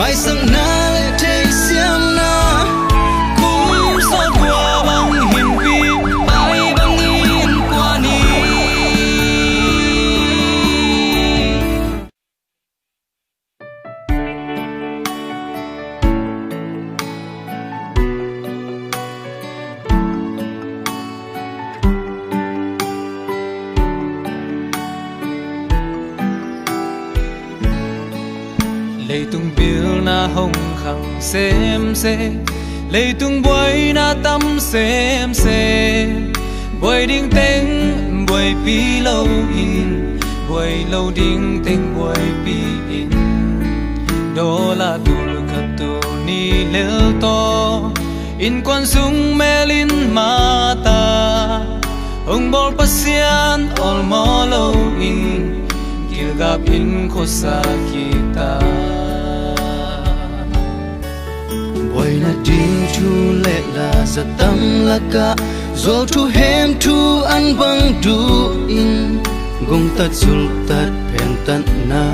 mai sang na lệ thấy xiêm na cũng xót qua bằng hình vi bay bằng in qua ni lệ tung bill na hồng khăng xem lệ tung bồi na tâm xem bồi đinh tên bồi pi lâu in bồi lâu đinh tên bồi pi in đó là tul khát tu ni lêu to in quan sung melin mata ông bol pasian ol mo lâu in gap in khosa kita boy na ding chu le la za tam la ka zol tu hem tu an bang du in gong tat sul tat pen tan na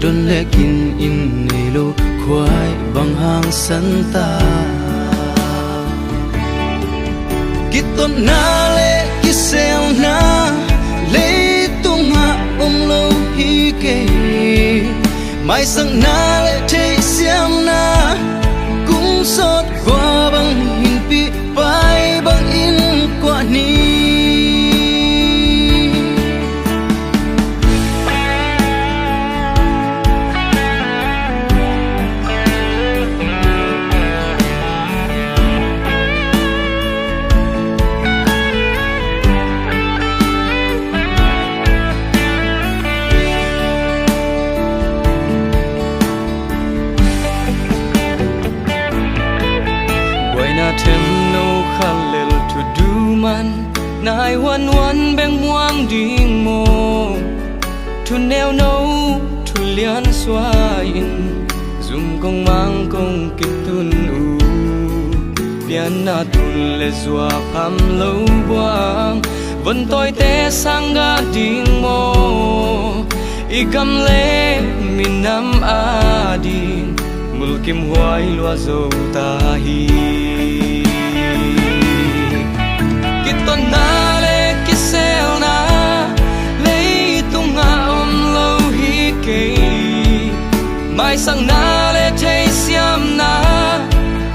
don le kin in nei lo khwai bang hang san ta kiton na le kisel na le ôm lâu hi kề mai sang na lệ thấy xiêm na cũng xót qua bằng hình pi bay bằng in qua ni thêm nô khăn lel to du man nai wan wan beng muang ding mo thu neo nâu thu lian xoa in zum kong mang kong kitun u bian na tun le zua kham lâu buang vẫn tôi te sang ga ding mo i gam le min nam a ding mul kim huai lua zo ta hi kiton na le kisel na lấy tung nga om lâu hi kê mai sang na le thấy xiêm na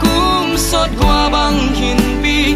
cũng xót qua bằng hin pi